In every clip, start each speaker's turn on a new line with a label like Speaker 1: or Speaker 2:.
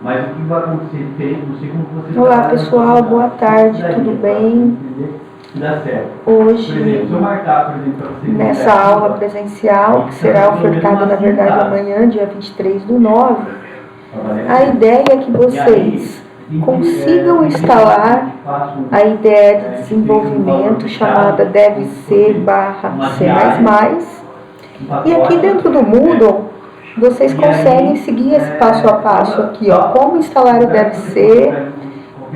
Speaker 1: Mas o que vai acontecer, não sei como você...
Speaker 2: Olá pessoal, boa tarde, tudo bem?
Speaker 1: Dá certo.
Speaker 2: Hoje,
Speaker 1: por exemplo, se eu marcar, por exemplo, para você
Speaker 2: nessa aula presencial, que será ofertada na verdade amanhã, dia 23/9, a ideia é que vocês consigam instalar a ideia de desenvolvimento chamada DevC/C++, e aqui dentro do Moodle vocês conseguem seguir esse passo a passo aqui, ó, como instalar o DevC,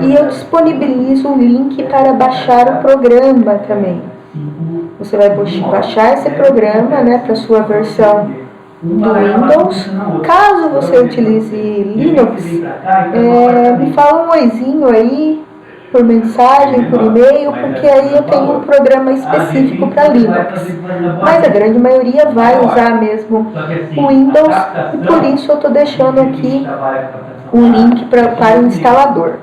Speaker 2: e eu disponibilizo um link para baixar o programa também. Você vai baixar esse programa, né, para sua versão do Windows. Caso você utilize Linux, me fala um oizinho aí, por mensagem, por e-mail, porque aí eu tenho um programa específico para Linux. Mas a grande maioria vai usar mesmo o Windows, e por isso eu estou deixando aqui o link para o instalador.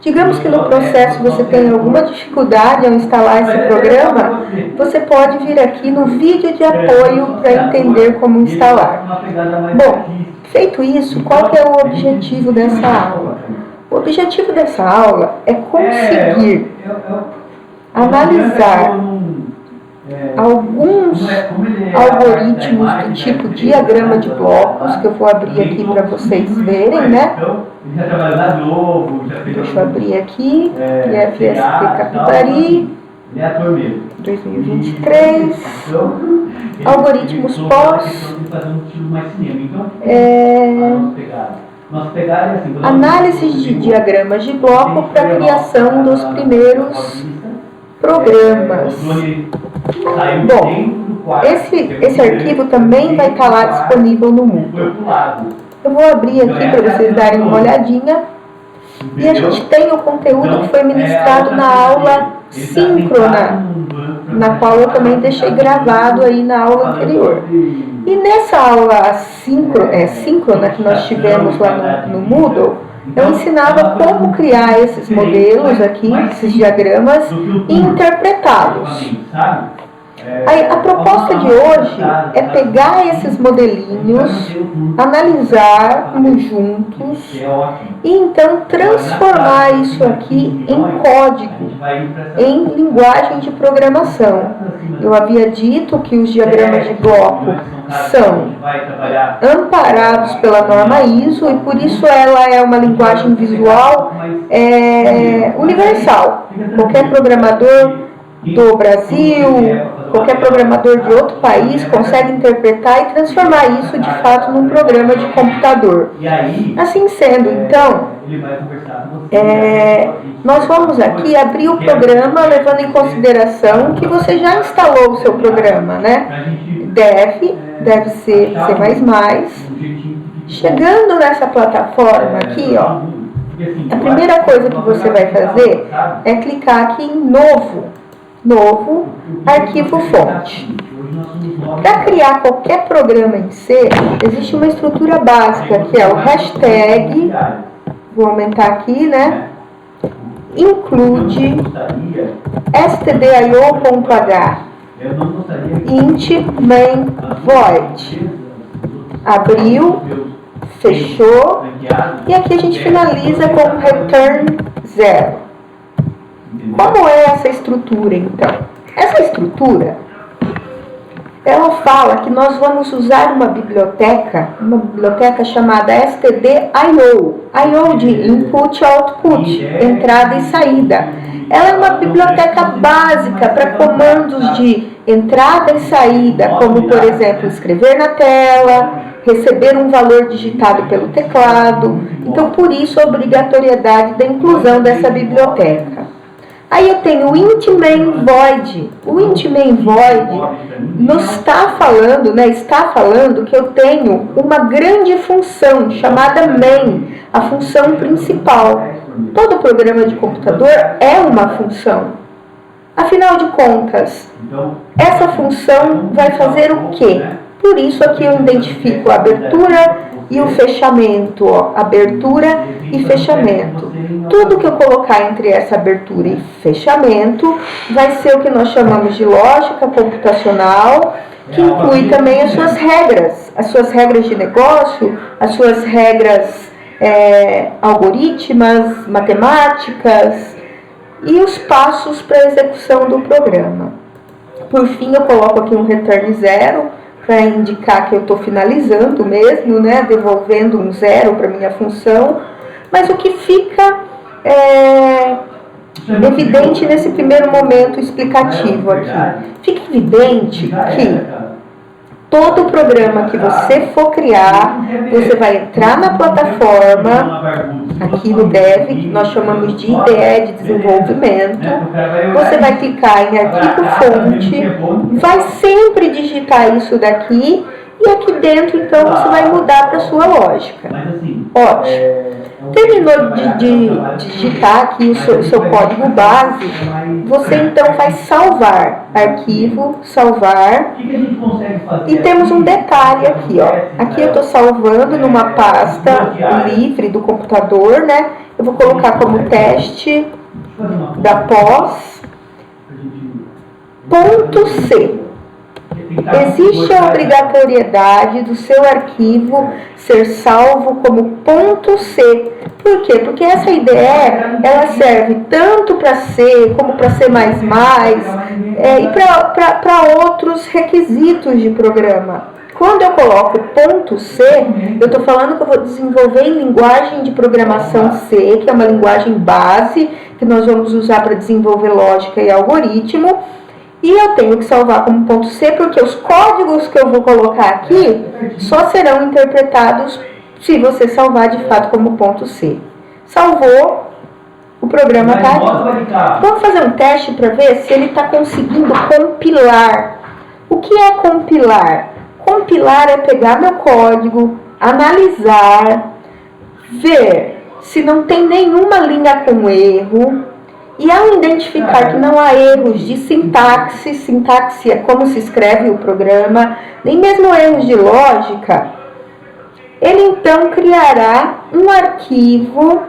Speaker 2: Digamos que no processo você tenha alguma dificuldade ao instalar esse programa, você pode vir aqui no vídeo de apoio para entender como instalar. Bom, feito isso, qual que é o objetivo dessa aula? O objetivo dessa aula é conseguir analisar alguns algoritmos do tipo diagrama de blocos, que eu vou abrir aqui para vocês verem, né? Deixa eu abrir aqui, IFSP Capibari, 2023, algoritmos pós, análises de diagramas de bloco para a criação dos primeiros programas. Bom, esse arquivo também vai estar lá disponível no Moodle. Eu vou abrir aqui para vocês darem uma olhadinha. E a gente tem o conteúdo que foi ministrado na aula síncrona, na qual eu também deixei gravado aí na aula anterior. E nessa aula síncrona que nós tivemos lá no Moodle, eu ensinava como criar esses modelos aqui, esses diagramas, e interpretá-los. A proposta de hoje é pegar esses modelinhos, analisarmos juntos e então transformar isso aqui em código, em linguagem de programação. Eu havia dito que os diagramas de bloco são amparados pela norma ISO e por isso ela é uma linguagem visual universal. Qualquer programador do Brasil, qualquer programador de outro país consegue interpretar e transformar isso de fato num programa de computador. Assim sendo, então, nós vamos aqui abrir o programa levando em consideração que você já instalou o seu programa, né? Deve ser C++. Chegando nessa plataforma aqui, ó, a primeira coisa que você vai fazer é clicar aqui em Novo Arquivo Fonte. Para criar qualquer programa em C, existe uma estrutura básica que é o hashtag, vou aumentar aqui, né? Include stdio.h int main void. Abriu, fechou, e aqui a gente finaliza com return 0. Como é essa estrutura, então? Essa estrutura, ela fala que nós vamos usar uma biblioteca chamada stdio, I/O de input e output, entrada e saída. Ela é uma biblioteca básica para comandos de entrada e saída, como, por exemplo, escrever na tela, receber um valor digitado pelo teclado. Então, por isso, a obrigatoriedade da inclusão dessa biblioteca. Aí eu tenho o int main void. O int main void está falando que eu tenho uma grande função chamada main, a função principal. Todo programa de computador é uma função. Afinal de contas, essa função vai fazer o quê? Por isso aqui eu identifico a abertura e o fechamento, ó, abertura e fechamento. Tudo que eu colocar entre essa abertura e fechamento vai ser o que nós chamamos de lógica computacional, que inclui também as suas regras de negócio, as suas regras algoritmas, matemáticas e os passos para a execução do programa. Por fim, eu coloco aqui um return 0 para indicar que eu estou finalizando mesmo, né, devolvendo um 0 para minha função. Mas o que fica evidente nesse primeiro momento explicativo aqui? Fica evidente que todo programa que você for criar, você vai entrar na plataforma, aqui no Dev, que nós chamamos de IDE de desenvolvimento, você vai clicar em arquivo fonte, vai sempre digitar isso daqui, e aqui dentro, então, você vai mudar para a sua lógica. Ótimo. Terminou de digitar aqui o seu código base, você então vai salvar. Arquivo, salvar. E temos um detalhe aqui, ó. Aqui eu estou salvando numa pasta livre do computador, né? Eu vou colocar como teste da pós, .c. Existe a obrigatoriedade do seu arquivo ser salvo como .c. Por quê? Porque essa ideia, ela serve tanto para C, como para C++, e para outros requisitos de programa. Quando eu coloco .c, eu estou falando que eu vou desenvolver em linguagem de programação C, que é uma linguagem base, que nós vamos usar para desenvolver lógica e algoritmo. E eu tenho que salvar como .c, porque os códigos que eu vou colocar aqui só serão interpretados se você salvar de fato como .c. Salvou, o programa está aqui. Vamos fazer um teste para ver se ele está conseguindo compilar. O que é compilar? Compilar é pegar meu código, analisar, ver se não tem nenhuma linha com erro. E ao identificar que não há erros de sintaxe, sintaxe é como se escreve o programa, nem mesmo erros de lógica, ele então criará um arquivo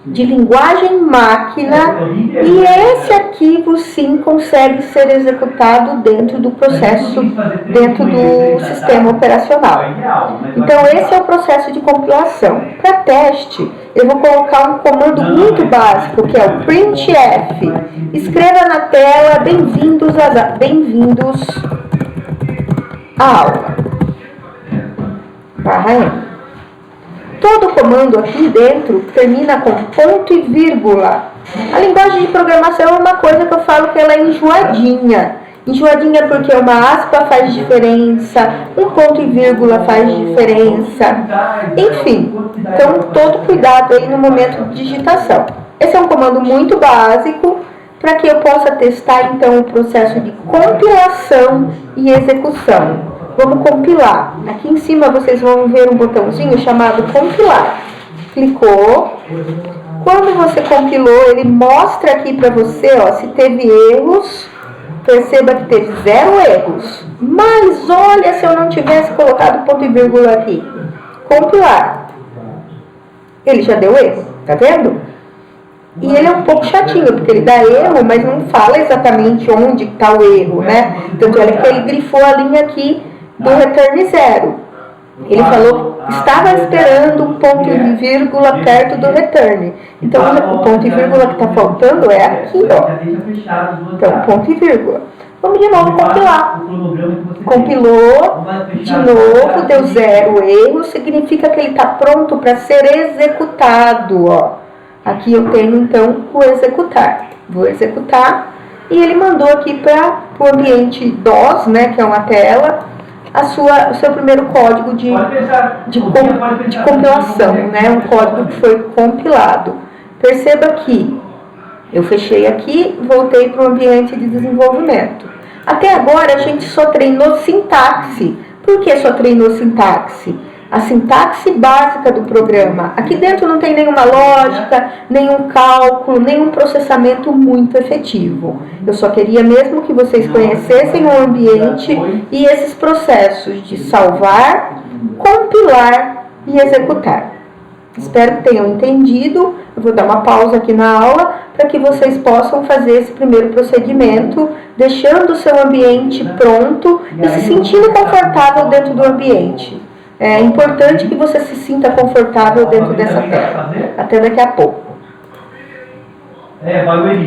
Speaker 2: de linguagem máquina e esse arquivo sim consegue ser executado dentro do processo, dentro do sistema operacional. Então esse é o processo de compilação. Para teste, eu vou colocar um comando muito básico, que é o printf. Escreva na tela, bem-vindos à aula. /m. Todo comando aqui dentro termina com ponto e vírgula. A linguagem de programação é uma coisa que eu falo que ela é enjoadinha. Enjoadinha porque uma aspa faz diferença, um ponto e vírgula faz diferença. Enfim, então todo cuidado aí no momento de digitação. Esse é um comando muito básico para que eu possa testar então o processo de compilação e execução. Vamos compilar. Aqui em cima vocês vão ver um botãozinho chamado compilar. Clicou. Quando você compilou, ele mostra aqui para você, ó, se teve erros. Perceba que teve 0 erros. Mas olha se eu não tivesse colocado ponto e vírgula aqui. Compilar. Ele já deu erro, tá vendo? E ele é um pouco chatinho, porque ele dá erro, mas não fala exatamente onde está o erro, né? Tanto é que ele grifou a linha aqui do return 0. Ele falou que estava esperando um ponto e vírgula perto do return. Então, o ponto e vírgula que está faltando é aqui, ó. Então, ponto e vírgula. Vamos de novo compilar. Compilou, de novo, deu 0 erro, significa que ele está pronto para ser executado, ó. Aqui eu tenho, então, o executar. Vou executar. E ele mandou aqui para o ambiente DOS, né, que é uma tela, o seu primeiro código de compilação, né? Um código que foi compilado. Perceba que eu fechei aqui, voltei para o ambiente de desenvolvimento. Até agora a gente só treinou sintaxe. Por que só treinou sintaxe? A sintaxe básica do programa. Aqui dentro não tem nenhuma lógica, nenhum cálculo, nenhum processamento muito efetivo. Eu só queria mesmo que vocês conhecessem o ambiente e esses processos de salvar, compilar e executar. Espero que tenham entendido. Eu vou dar uma pausa aqui na aula para que vocês possam fazer esse primeiro procedimento, deixando o seu ambiente pronto e se sentindo confortável dentro do ambiente. É importante que você se sinta confortável dentro dessa tela. Até daqui a pouco.
Speaker 1: Vai o